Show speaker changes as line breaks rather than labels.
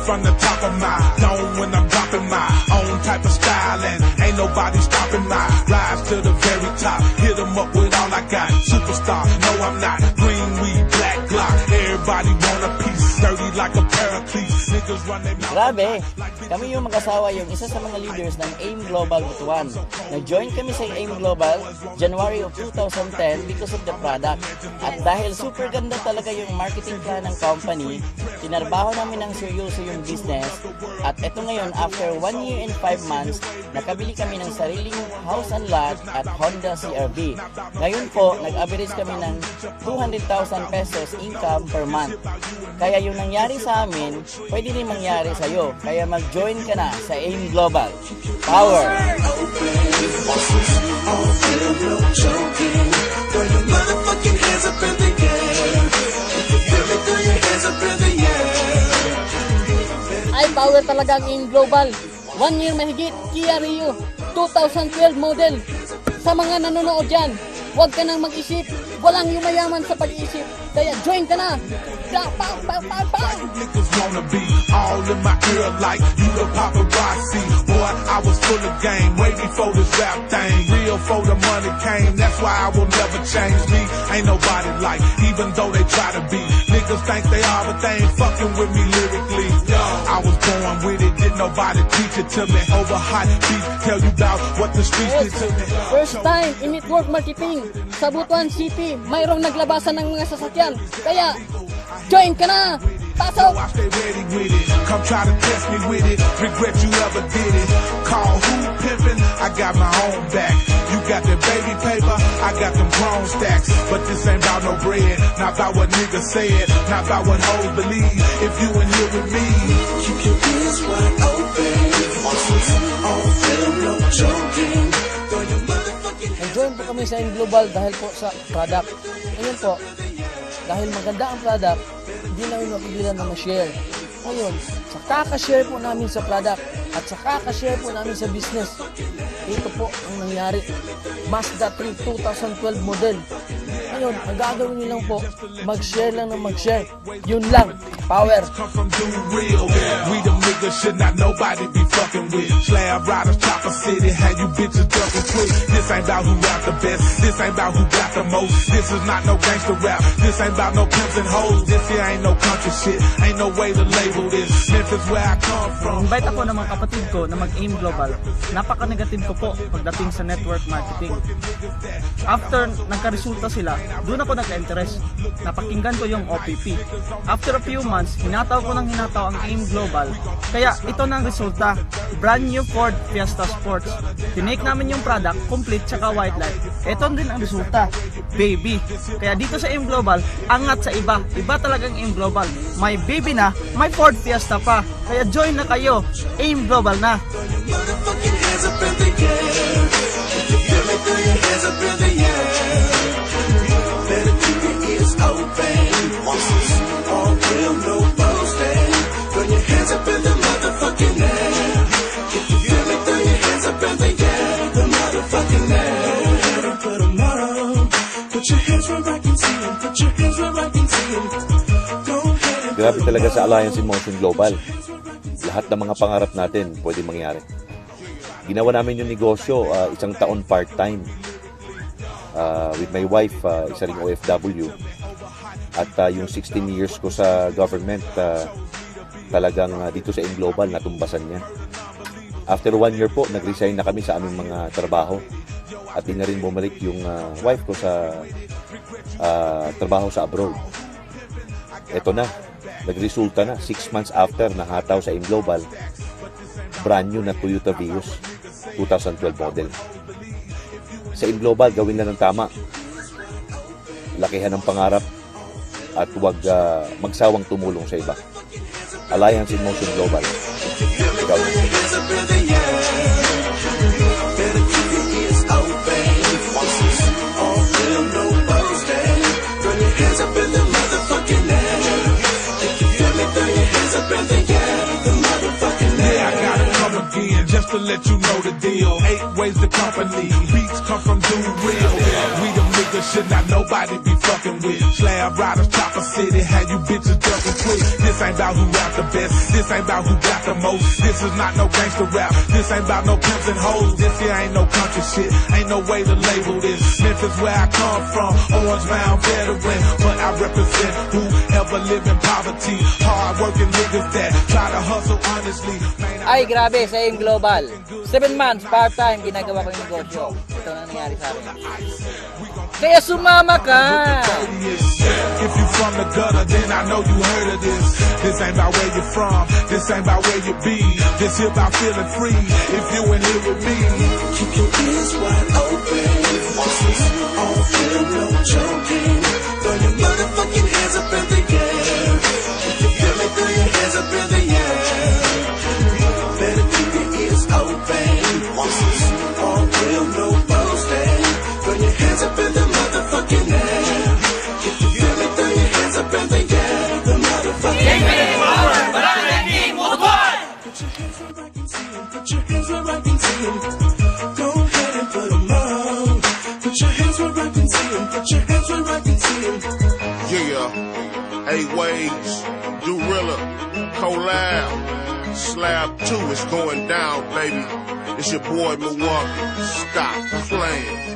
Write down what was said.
from the top of my dome when I'm dropping my own type of style, and ain't nobody stopping my rise to the very top. Hit 'em up with all I got. Superstar, no I'm not. Green weed, black Glock. Everybody want a piece. Dirty like a paraclete. Niggas run their mouth.
Grabe, kami yung mag-asawa yung isa sa mga leaders ng AIM Global Butuan. Nag-join kami sa AIM Global January of 2010 because of the product. At dahil super ganda talaga yung marketing plan ng company, tinarbaho namin ng seryoso yung business. At eto ngayon, after 1 year and 5 months, nakabili kami ng sariling house and lot at Honda CR-V. Ngayon po, nag-average kami ng 200,000 pesos income per month. Kaya yung nangyari sa amin, pwede rin mangyari sa'yo. Kaya mag-join ka na sa AIM Global. Power!
Ay, power talaga ang AIM Global. 1 year mahigit, Kia Rio, 2012 model. Sa mga nanonood dyan, huwag ka nang mag-isip. Walang yumayaman sa pag-iisip. Kaya join ka na.
Niggas wanna be all in my ear like you the paparazzi. Boy, I was full of game way before this rap thing. Real for the money came, that's why I will never change me. Ain't nobody like, even though they try to be. Niggas think they are, but they ain't fucking with me lyrically. I was born with it, didn't nobody teach it to me. Over hot beats, tell you about what the streets did to me.
First time in network marketing sa Butuan City, mayroong naglabasan ng mga sasakyan. Kaya, join ka na! Pasok!
I stay ready with it. Come try to test me with it. Regret you ever did it. Call who pimpin'? I got my own back. You got that baby paper, I got them grown stacks. But this ain't about no bread, not about what niggas said, not about what hoes believe. If you in here with me, keep your ears wide open. All film, no joking. Throw your motherfucking
Nag-join po kami sa AIM Global dahil po sa product. Ngayon po, dahil maganda ang product, hindi namin mapigilan na ma-share. Ngayon, sa kaka-share po namin sa product at sa kaka-share po namin sa business, ito po ang nangyari. Mazda 3 2012 model. Ngayon, ang gagawin nyo lang po, mag-share lang ng mag-share. Yun lang. Power.
come from do real. We them niggas should not nobody be fucking with. Slab riders, chopper city, how you bitches ducking quick. This ain't about who rap the best. This ain't about who got the most. This is not no gangster rap. This ain't about no pimps and hoes. This here ain't no country shit. Ain't no way to label this. Memphis where I come from.
Invite ako ng mga kapatid ko na mag-AIM Global. Napaka-negative ko po pagdating sa network marketing. After nagka-resulta sila, doon ako nagka-interest. Napakinggan ko yung OPP. After a few months, hinataw ko ng hinataw ang AIM Global. Kaya ito na ang resulta. Brand new Ford Fiesta Sports. Tinake namin yung product, complete tsaka white light. Ito din ang resulta. Baby. Kaya dito sa AIM Global, angat sa iba. Iba talagang AIM Global. May baby na, may Ford Fiesta pa. Kaya join na kayo. AIM Global na.
Motherfucking hands up in the air. If you feel me, throw your hands up in the air. Better keep your ears open. This is all real, no boasting. Throw your hands up in the motherfucking air. If you feel me, throw your hands up in the air. The motherfucking air. Put 'em on. Put your hands where I can see 'em. Put your hands where I can see 'em. Go ahead.
Grabe talaga sa Alliance in Motion Global. Lahat ng mga pangarap natin pwede mangyari. Ginawa namin yung negosyo, isang taon part-time. With my wife, isa ring OFW. At yung 16 years ko sa government, talagang dito sa AIM Global, natumbasan niya. After 1 year po, nag-resign na kami sa aming mga trabaho. At di na rin bumalik yung wife ko sa trabaho sa abroad. Ito na, nagresulta na 6 months after nahataw sa AIM Global, brand new na Toyota Vios 2012 model. Sa AIM Global, gawin lang ng tama, lakihan ng pangarap at huwag magsawang tumulong sa iba. Alliance in Motion Global. Ikaw.
Just to let you know the deal. 8 ways the company. Beats come from do real. We them niggas should not nobody be fucking with. Slab riders, chopper city, how you bitches ducking quick. This ain't ain't about who rap the best. This ain't about who got the most. This is not no gangster rap. This ain't about no pimps and hoes. This here ain't no country shit. Ain't no way to label this. Memphis where I come from. Orange Mound veteran. But I represent whoever live in poverty. Hard working niggas that try to hustle honestly. Man,
Ay, grabe, sa AIM Global. 7 months, part-time, ginagawa ko yung negosyo. Ito na nangyari sa akin. Kaya sumama ka!
if you from the gutter, then I know you heard of this. This ain't about where you're from. This ain't about where you be. This here about feeling free. If you in here with me, keep your ears wide open. This is all real, no joking. Throw your motherfucking hands up in the air. If you feel me, throw your hands up in the air. Better keep your ears open. This is all real, no boasting. Throw your hands up in the motherfucking air. If you feel me, throw your hands up in the air. The motherfucking air. Put your hands where I can see 'em. Put your hands where I can see 'em. Go ahead and put 'em on. Put your hands where I can see 'em. Put your hands where I can see 'em.
Yeah, 8 Ways, Dorilla, Collab, Slab 2 is going down, baby. It's your boy Milwaukee. Stop playing.